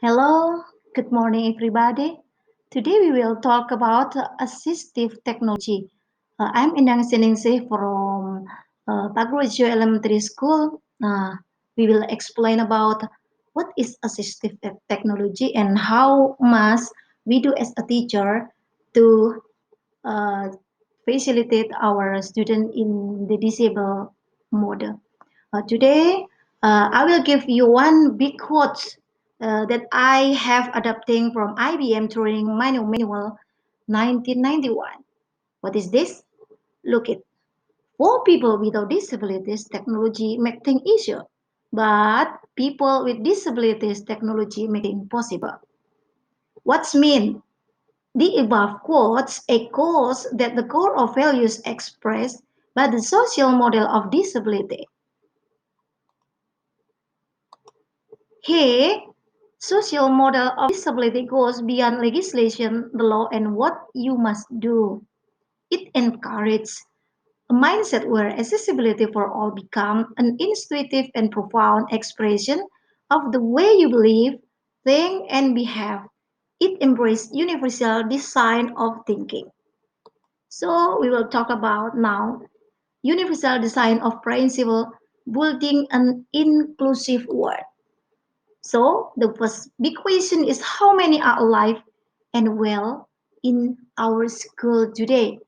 Hello, good morning, everybody. Today we will talk about assistive technology. I'm Endang Seningsih from Pagrojo Elementary School. We will explain about what is assistive technology and how must we do as a teacher to uh, facilitate our student in the disabled mode. Today, I will give you one big quote that I have adapting from IBM Turing Manual 1991. What is this? Look it. For people without disabilities, technology make things easier. But people with disabilities, technology make things possible. What's mean? The above quotes echoes that the core of values expressed by the social model of disability. Here, social model of disability goes beyond legislation, the law, and what you must do. It encourages a mindset where accessibility for all becomes an intuitive and profound expression of the way you believe, think, and behave. It embraces universal design of thinking. So we will talk about now universal design of principle building an inclusive world. So the first big question is how many are alive and well in our school today?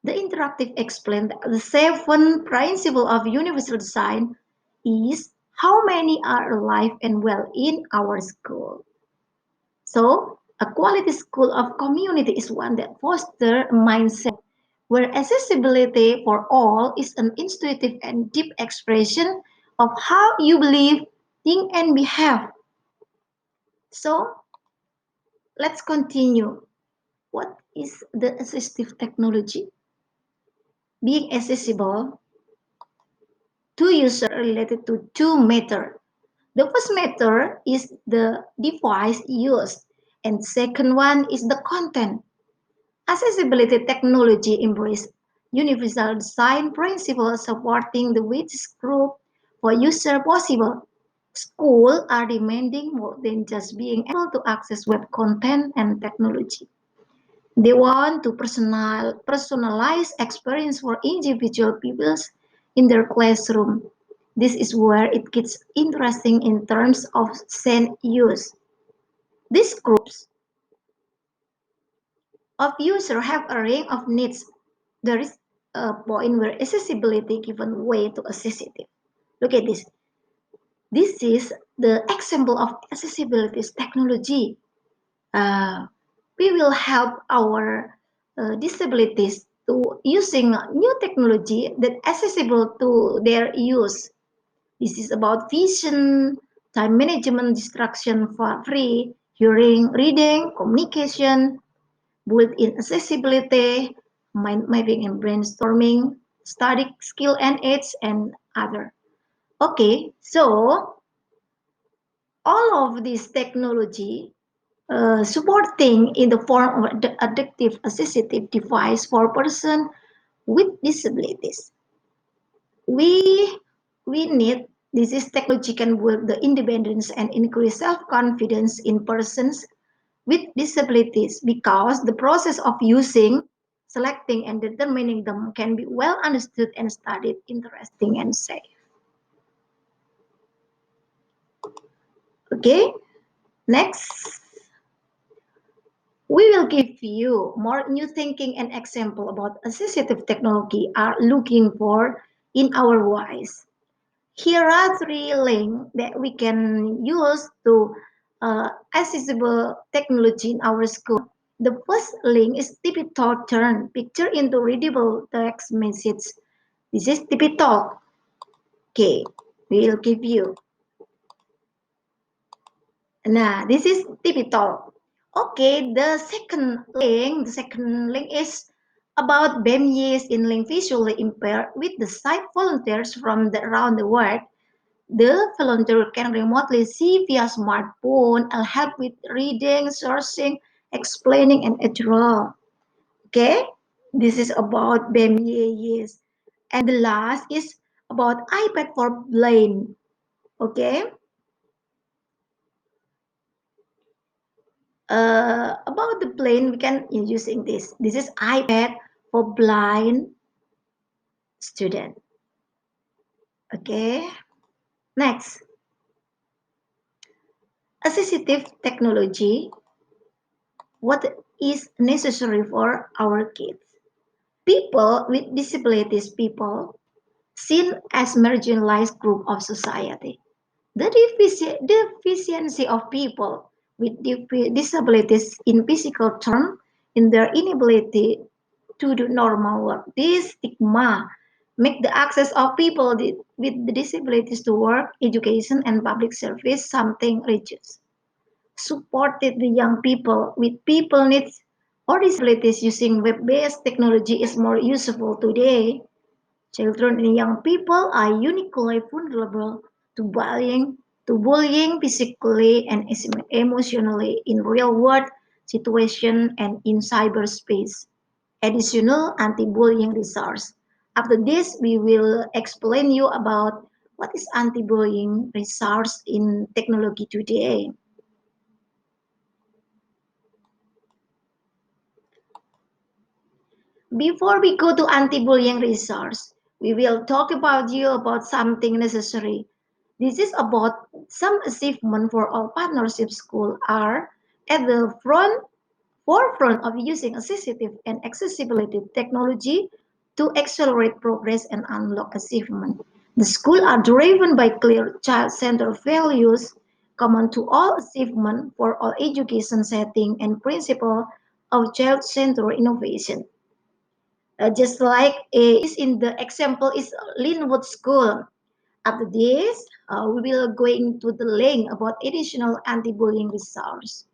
The interactive explained that the seven principle of universal design is how many are alive and well in our school. So a quality school of community is one that fosters a mindset where accessibility for all is an intuitive and deep expression of how you believe, think, and behave. So let's continue. What is the assistive technology? Being accessible to user related to two matters. The first matter is the device used, and second one is the content. Accessibility technology embrace universal design principles supporting the widest group for user possible. Schools are demanding more than just being able to access web content and technology. They want to personalize experience for individual pupils in their classroom. This is where it gets interesting in terms of scene use. These groups of users have a range of needs. There is a point where accessibility given way to accessibility. Look at this. This is the example of accessibility technology. Uh, we will help our disabilities to using new technology that accessible to their use. This is about vision, time management, distraction for free, hearing, reading, communication, built-in accessibility, mind mapping and brainstorming, study skill and aids, and other. Okay, so all of this technology supporting in the form of adaptive assistive device for person with disabilities. We we need this is technology can build the independence and increase self-confidence in persons with disabilities because the process of using, selecting, and determining them can be well understood and studied, interesting, and safe. Okay, next. We will give you more new thinking and example about assistive technology are looking for in our voice. Here are three links that we can use to accessible technology in our school. The first link is TipiTalk turn picture into readable text message. This is TipiTalk. Okay, we will give you. Nah, this is TipiTalk. Okay, the second link is about BEMYs in link visually impaired with the site volunteers from around the world. The volunteer can remotely see via smartphone and help with reading, searching, explaining, and etc. Okay, this is about BEMY, yes. And the last is about iPad for blind. Okay, About the plane, we can using this. This is iPad for blind student. Okay. Next, assistive technology. What is necessary for our kids? People with disabilities, people seen as marginalized group of society. The deficiency of people with disabilities in physical terms, in their inability to do normal work. This stigma make the access of people with disabilities to work, education, and public service something reduced. Supported the young people with people needs or disabilities using web-based technology is more useful today. Children and young people are uniquely vulnerable to bullying physically and emotionally in real-world situations and in cyberspace. Additional anti-bullying resource. After this, we will explain you about what is anti-bullying resource in technology today. Before we go to anti-bullying resource, we will talk about you about something necessary. This is about some achievement for all partnership schools are at the forefront of using assistive and accessibility technology to accelerate progress and unlock achievement. The schools are driven by clear child-centered values common to all achievement for all education setting and principle of child-centered innovation. Just like is in the example is Linwood School. After this, we will go into the link about additional anti-bullying resource.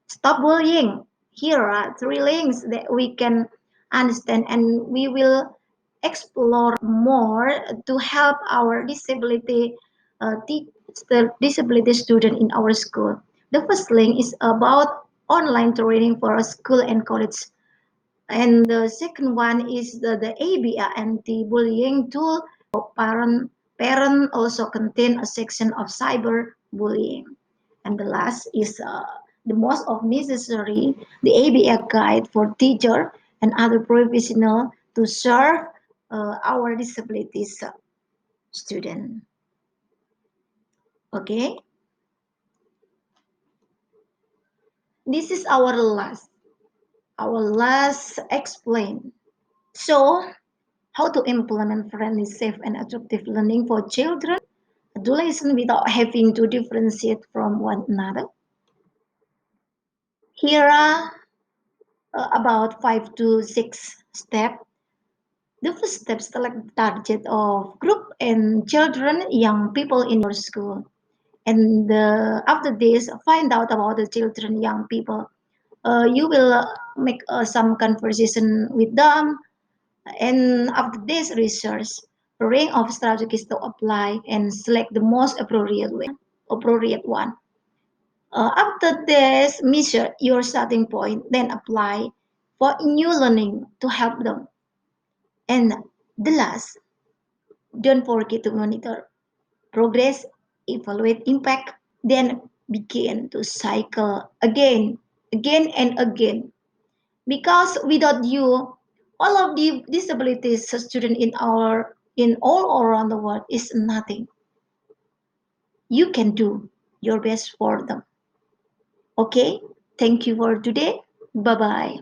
Stop bullying. Here are three links that we can understand, and we will explore more to help our disability student in our school. The first link is about online training for school and college, and the second one is the ABA anti-bullying tool for parent also contain a section of cyber bullying. And the last is the most of necessary, the ABA guide for teacher and other professional to serve our disabilities student. Okay, this is our last explain. So how to implement friendly, safe, and attractive learning for children, adolescents without having to differentiate from one another. Here are about 5 to 6 steps. The first step, select the target of group and children, young people in your school. And after this, find out about the children, young people. You will make some conversation with them. And after this research, a range of strategies to apply and select the most appropriate one. After this, measure your starting point, then apply for new learning to help them. And the last, don't forget to monitor progress, evaluate impact, then begin to cycle again and again. Because without you, all of the disabilities students in all around the world is nothing. You can do your best for them. Okay, thank you for today. Bye bye.